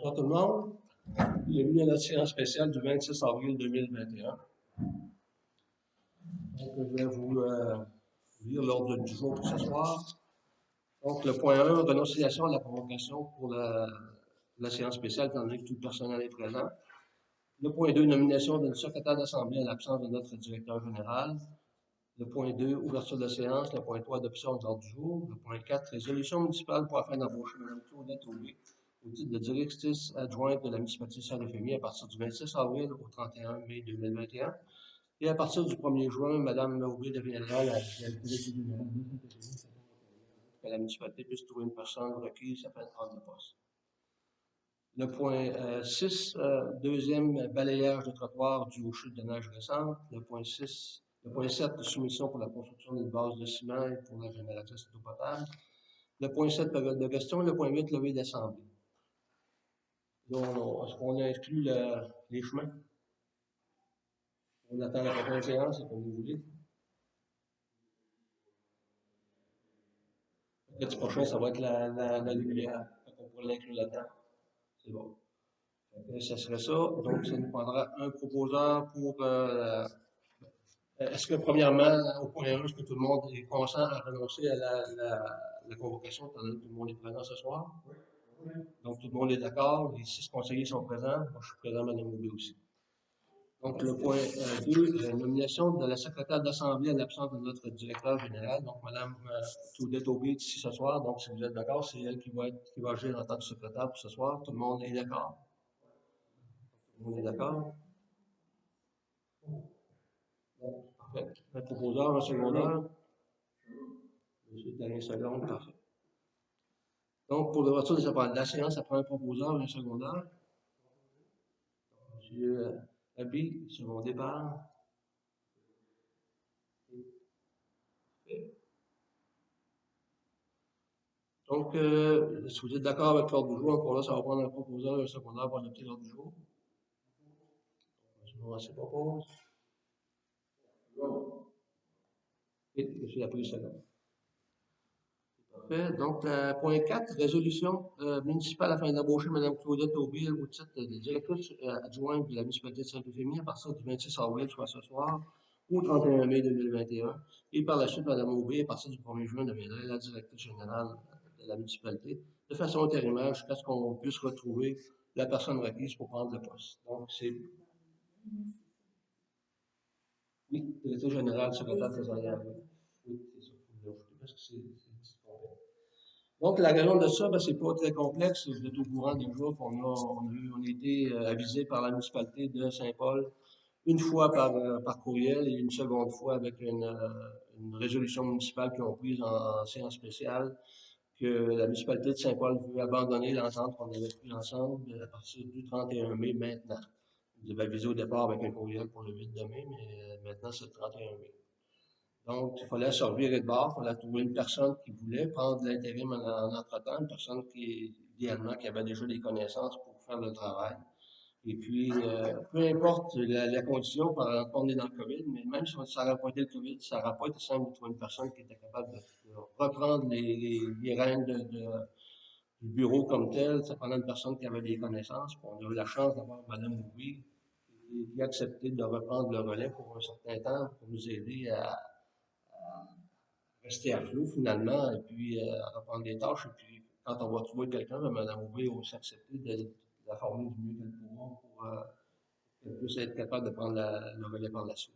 Bonsoir tout le monde. Bienvenue à notre séance spéciale du 26 avril 2021. Donc, je vais vous lire l'ordre du jour pour ce soir. Donc, le point 1, renonciation de la convocation pour la séance spéciale, étant donné que tout le personnel est présent. Le point 2, nomination d'une secrétaire d'Assemblée en l'absence de notre directeur général. Le point 2, ouverture de la séance. Le point 3, adoption de l'ordre du jour. Le point 4, résolution municipale pour afin d'embaucher Mme Claudette Aubé au titre de directrice adjointe de la municipalité de Saint-Euphémie à partir du 26 avril au 31 mai 2021. Et à partir du 1er juin, Mme Aubé deviendra la directrice générale de Saint-Euphémie que la municipalité puisse trouver une personne requise afin de prendre le poste. Le point 6, deuxième balayage de trottoir dû aux chutes de neige récentes. Le point 7, soumission pour la construction d'une base de ciment et pour la génératrice d'eau potable. Le point 7, période de question. Le point 8, levée d'assemblée. Est-ce qu'on inclut les chemins? On attend la prochaine séance, c'est comme vous voulez. Le petit prochain, ça va être la lumière. On pourrait l'inclure là-dedans. C'est bon. Ça serait ça. Donc, ça nous prendra un proposeur pour. Est-ce que, premièrement, au point 1, est-ce que tout le monde est conscient à renoncer à la convocation, étant donné que tout le monde est présent ce soir? Oui. Donc, tout le monde est d'accord. Les 6 conseillers sont présents. Moi, je suis présent, Mme Aubé aussi. Donc, le point 2, nomination de la secrétaire d'Assemblée à l'absence de notre directeur général. Donc, Mme Claudette Aubé est ici ce soir. Donc, si vous êtes d'accord, c'est elle qui va agir en tant que secrétaire pour ce soir. Tout le monde est d'accord? Tout le monde est d'accord? Bon, parfait. Un proposeur, un secondeur. Monsieur Daniel Seconde, parfait. Donc, pour l'ouverture de la séance, ça prend un proposeur, un secondeur. Monsieur Abi, secondé par. Donc, si vous êtes d'accord avec l'ordre du jour, encore là, ça va prendre un proposeur et un secondaire pour adopter l'ordre du jour. Je vous propose. Et M. Laprise, second. Parfait. Donc, point 4, résolution municipale afin d'embaucher Mme Claudette Aubé au titre de directrice adjointe de la municipalité de Saint-Euphémie à partir du 26 avril, soit ce soir, au 31 mai 2021. Et par la suite, Mme Aubé, à partir du 1er juin, deviendrait la directrice générale de la municipalité, de façon intérimaire jusqu'à ce qu'on puisse retrouver la personne requise pour prendre le poste. Donc, c'est. Oui, directrice générale, secrétaire trésorière. Oui, c'est ça. Parce que c'est complexe. Donc, la raison de ça, c'est pas très complexe. Vous êtes au courant déjà qu'on a été avisé par la municipalité de Saint-Paul une fois par courriel et une seconde fois avec une résolution municipale qu'ils ont prise en séance spéciale que la municipalité de Saint-Paul veut abandonner l'entente qu'on avait prise ensemble à partir du 31 mai maintenant. Vous avez avisé au départ avec un courriel pour le 8 de mai, mais maintenant c'est le 31 mai. Donc, il fallait servir de bord, il fallait trouver une personne qui voulait prendre l'intérim en entretemps, une personne qui, idéalement, qui avait déjà des connaissances pour faire le travail. Et puis, peu importe la condition, par exemple, on est dans le COVID, mais même si ça n'aurait pas été le COVID, ça n'aurait pas été simple de trouver une personne qui était capable de reprendre les rênes du bureau comme tel. Ça prenait une personne qui avait des connaissances. On a eu la chance d'avoir Mme Oubry qui a accepté de reprendre le relais pour un certain temps pour nous aider à rester à flot finalement, et puis à reprendre des tâches. Et puis, quand on va trouver quelqu'un, Mme Aubé a aussi accepté de la former du mieux qu'elle pourra pour qu'elle puisse être capable de prendre le relais par la suite.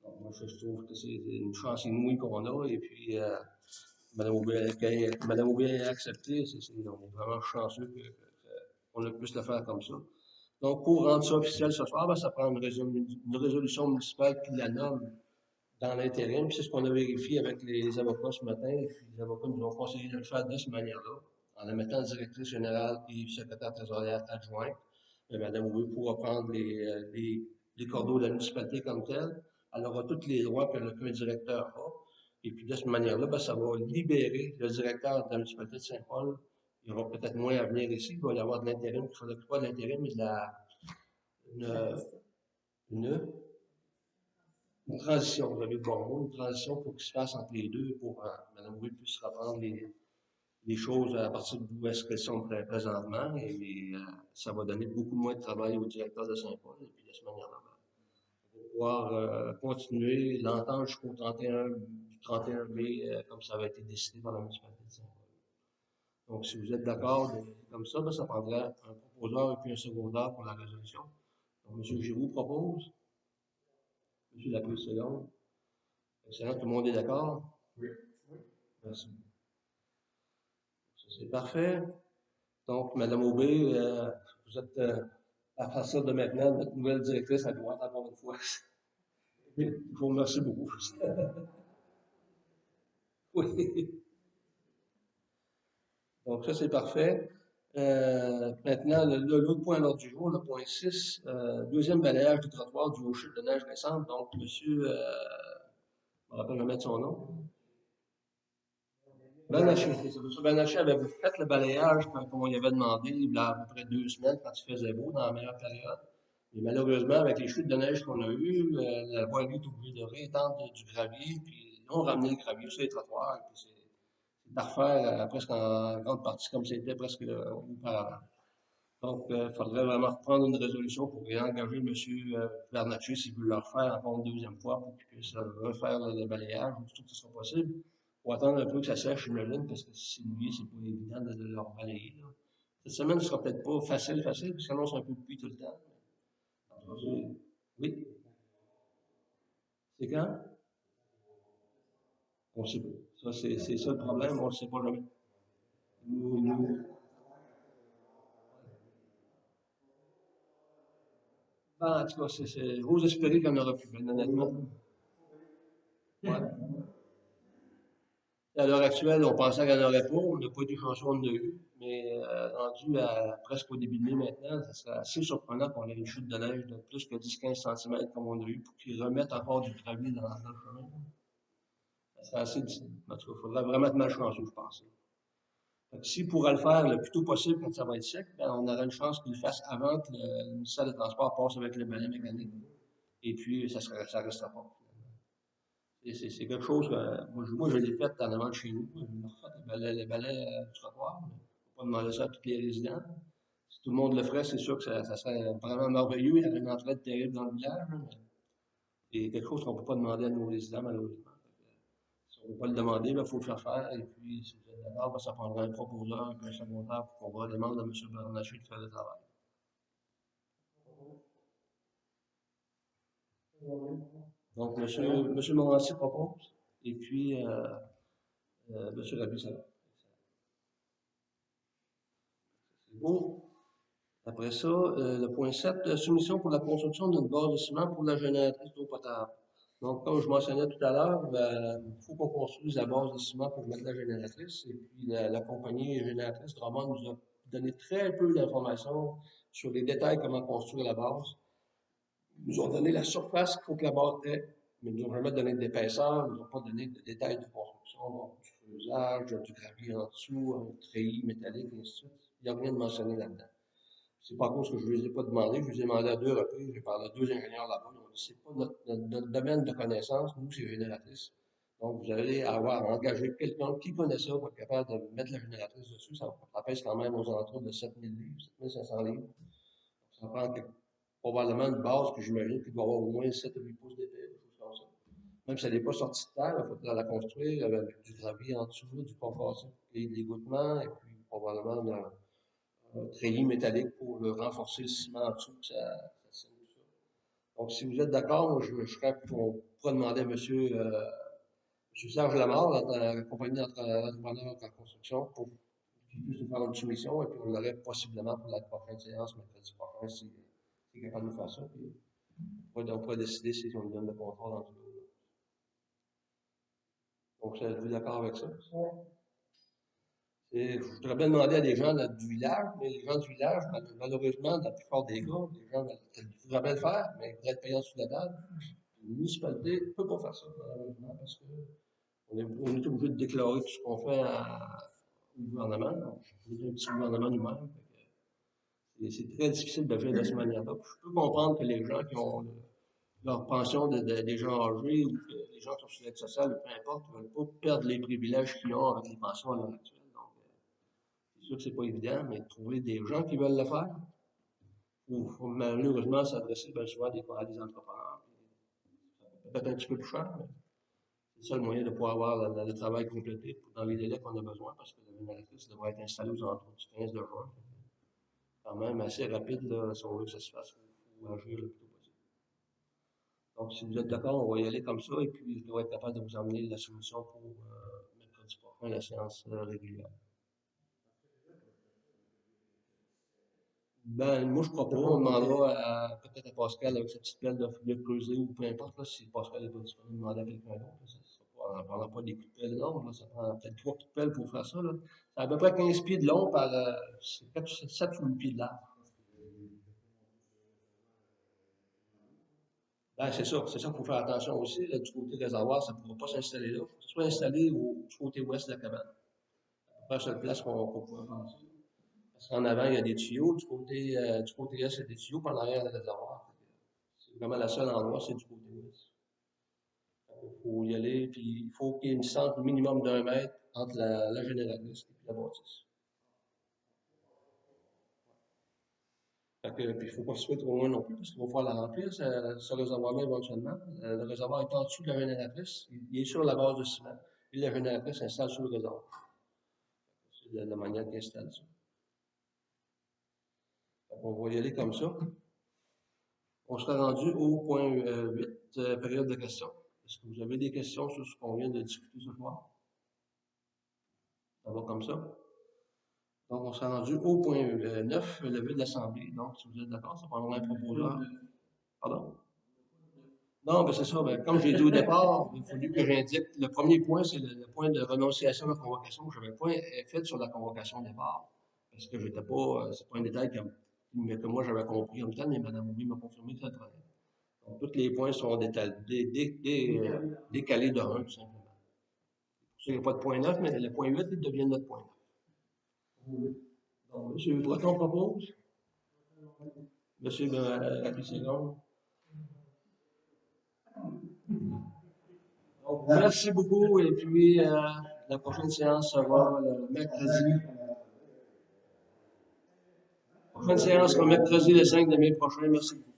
Donc, moi, je trouve que c'est une chance inouïe qu'on a. Et puis, Mme Aubé a accepté. On est vraiment chanceux qu'on puisse le faire comme ça. Donc, pour rendre ça officiel ce soir, ça prend une résolution municipale qui la nomme dans l'intérim. C'est ce qu'on a vérifié avec les avocats ce matin. Et puis, les avocats nous ont conseillé de le faire de cette manière-là, en la mettant directrice générale et secrétaire trésorière adjointe. Mme Aubé pourra prendre les cordeaux de la municipalité comme tel. Elle aura tous les droits qu'un directeur a. Et puis, de cette manière-là, ça va libérer le directeur de la municipalité de Saint-Paul. Il y aura peut-être moins à venir ici. Il va y avoir de l'intérim, qui ne pas de l'intérim, mais une transition, vous avez le bon mot, une transition pour qu'il se fasse entre les deux, pour que Mme Aubé puisse reprendre les choses à partir d'où est-ce qu'elles sont présentement, et ça va donner beaucoup moins de travail au directeur de Saint-Paul, et puis de cette manière-là, on va pouvoir continuer l'entente jusqu'au 31, du 31 mai, comme ça avait été décidé par la municipalité de Saint-Paul. Donc, si vous êtes d'accord, comme ça, ben, ça prendrait un proposeur et puis un secondaire pour la résolution. Donc, M. Giroux propose, M. Lapierre-Seconde. Excellent, tout le monde est d'accord? Oui. Merci. Ça, c'est parfait. Donc, Mme Aubé, vous êtes, à partir de maintenant, notre nouvelle directrice à droite, encore une fois. Je vous remercie beaucoup. Oui. Donc, ça, c'est parfait. Maintenant, l'autre point à l'ordre du jour, le point 6, deuxième balayage du trottoir du aux chutes de neige récentes. Donc, monsieur, je me rappelle jamais de son nom. Banaché, c'est ça. M. Banaché avait fait le balayage comme on y avait demandé il y a à peu près 2 semaines quand il faisait beau, dans la meilleure période. Et malheureusement, avec les chutes de neige qu'on a eues, la voirie est obligée de réétendre du gravier, puis ils ont ramené le gravier sur les trottoirs, et puis c'est à refaire presque en grande partie comme c'était presque auparavant. Donc, il faudrait vraiment reprendre une résolution pour réengager M. Bernatchez s'il veut le refaire encore une deuxième fois pour qu'il puisse refaire le balayage, aussitôt que ce sera possible. Faut attendre un peu que ça sèche, j'imagine, parce que si lui, c'est pas évident de le rebalayer, là. Cette semaine, ce sera peut-être pas facile, parce qu'on c'est un peu de pluie tout le temps. Oui, c'est quand? On sait pas. Ça, c'est ça le problème, on ne sait pas jamais. Nous, ben, en tout cas, j'ose espérer qu'il y en aura plus, ben, honnêtement. Ouais. À l'heure actuelle, on pensait qu'il n'y en aurait pas. On n'a pas été chanceux, on en a eu. Mais rendu à presque au début de mai maintenant, ça serait assez surprenant qu'on ait une chute de neige de plus que 10-15 cm comme on a eu pour qu'ils remettent encore du gravier dans le chemin. Ça serait assez difficile. En tout cas, il faudrait vraiment être malchanceux, je pense. S'il pourrait le faire le plus tôt possible quand ça va être sec, ben, on aurait une chance qu'il le fasse avant que le ministère des Transports passe avec le balai mécanique. Et puis, ça restera pas. C'est quelque chose que moi, je l'ai fait en avant de chez nous. Je l'ai refait le balai du trottoir. On ne peut pas demander ça à tous les résidents. Si tout le monde le ferait, c'est sûr que ça serait vraiment merveilleux. Il y aurait une entraide terrible dans le village. Mais c'est quelque chose qu'on ne peut pas demander à nos résidents, malheureusement. Si on ne peut pas le demander, il faut le faire faire. Et puis, si vous êtes d'accord, ben, ça prendra un proposeur et puis un secondaire pour qu'on demande à M. Bernachet de faire le travail. Donc, M. Morancy propose. Et puis, M. Rabi, ça va. C'est beau. Après ça, le point 7, soumission pour la construction d'une base de ciment pour la génératrice d'eau potable. Donc, comme je mentionnais tout à l'heure, il faut qu'on construise la base de ciment pour mettre la génératrice. Et puis, la compagnie génératrice Drummond nous a donné très peu d'informations sur les détails, comment construire la base. Ils nous ont donné la surface qu'il faut que la base ait, mais ils nous ont jamais donné d'épaisseur, ils nous ont pas donné de détails de construction, donc du creusage, du gravier en dessous, un treillis métallique, et ainsi de suite. Il n'y a rien de mentionné là-dedans. C'est pas à cause que je ne les ai pas demandé, je les ai demandé à 2 reprises, j'ai parlé à 2 ingénieurs là-bas, ils ont dit c'est pas notre domaine de connaissance, nous c'est génératrice. Donc vous allez avoir engagé quelqu'un qui connaît ça pour être capable de mettre la génératrice dessus, ça pèse quand même aux alentours de 7000 livres, 7500 livres. Ça prend probablement une base que j'imagine qu'il doit avoir au moins 7 ou 8 pouces d'épais, des choses comme ça. Même si elle n'est pas sortie de terre, il faudra la construire avec du gravier en dessous, du composite pour qu'il y ait de l'égouttement, et puis probablement un treillis métallique pour renforcer le ciment en dessous, que ça tienne tout ça. Donc, si vous êtes d'accord, je serais pour demander à M. Serge Lamarre, la compagnie d'entrepreneurs en construction, pour qu'il puisse nous faire une soumission, et puis on l'aurait possiblement pour la prochaine séance, mercredi prochain, s'il est capable de nous faire ça. Puis on pourrait décider si on lui donne le contrôle en tout cas. Donc, êtes-vous d'accord avec ça? Je voudrais bien demander à des gens du village, mais les gens du village, malheureusement, dans la plupart des cas, les gens voudraient bien le faire, mais ils voudraient être payants sous la table. La municipalité ne peut pas faire ça, malheureusement, parce qu'on est obligé de déclarer tout ce qu'on fait au gouvernement. Donc, on est un petit gouvernement nous-mêmes. C'est très difficile de faire de cette manière-là. Je peux comprendre que les gens qui ont leur pension des gens âgés ou que les gens qui sont sur l'aide sociale, peu importe, ne veulent pas perdre les privilèges qu'ils ont avec les pensions à l'heure actuelle. Donc, C'est sûr que c'est pas évident, mais trouver des gens qui veulent le faire, ou faut malheureusement s'adresser bien souvent à des entrepreneurs. Peut-être un petit peu plus cher, mais c'est ça le moyen de pouvoir avoir le travail complété dans les délais qu'on a besoin, parce que la génératrice devrait être installée aux alentours du 15 de juin. Quand même assez rapide, là, si on veut que ça se fasse, il faut agir le plus tôt possible. Donc, si vous êtes d'accord, on va y aller comme ça, et puis je devrais être capable de vous emmener la solution pour mercredi prochain, la séance régulière. Ben, moi, je crois pas. On demandera peut-être à Pascal avec sa petite pelle de creuser ou peu importe, là, si Pascal n'est pas disponible, demander à quelqu'un d'autre. On ne prendra pas des coups de pelle longs, là, ça prend peut-être 3 coups de pelle pour faire ça, là. C'est à peu près 15 pieds de long par 7 ou 8 pieds de large. Ben, c'est ça qu'il faut faire attention aussi. Là, du côté réservoir, ça ne pourra pas s'installer là. Il faut que ce soit installé du côté ouest de la cabane. C'est la seule place qu'on pourra penser. Parce qu'en avant, il y a des tuyaux. Du côté est, il y a des tuyaux. Par l'arrière, le réservoir. C'est vraiment le seul endroit, c'est du côté ouest. Il faut y aller, puis il faut qu'il y ait une distance minimum d'1 mètre entre la génératrice et la bâtisse. Puis il ne faut pas se faire trop loin non plus, parce qu'il va falloir la remplir, ce réservoir-là, éventuellement. Le réservoir est en dessous de la génératrice, il est sur la base de ciment. Et la génératrice s'installe sur le réservoir. C'est la manière qu'il installe ça. On va y aller comme ça. On sera rendu au point 8, période de questions. Est-ce que vous avez des questions sur ce qu'on vient de discuter ce soir? Ça va comme ça. Donc, on s'est rendu au point 9, levé de l'Assemblée. Donc, si vous êtes d'accord, ça prendra un proposeur. Pardon? Non, ben c'est ça. Ben, comme j'ai dit au départ, il a fallu que j'indique. Le premier point, c'est le point de renonciation à la convocation. Je n'avais pas fait sur la convocation au départ. Parce que j'étais pas. C'est pas un détail que moi j'avais compris comme tel, mais Mme Oubli m'a confirmé que ça le prenait. Donc, tous les points sont décalés de 1, tout simplement. Il n'y a pas de point 9, mais le point 8, il devient notre point 9. Donc, M. Breton propose. Monsieur Rabhi-Segon. Donc, merci beaucoup. Et puis, la prochaine séance sera le mercredi. La prochaine séance sera mercredi le 5 de mai prochain. Merci beaucoup.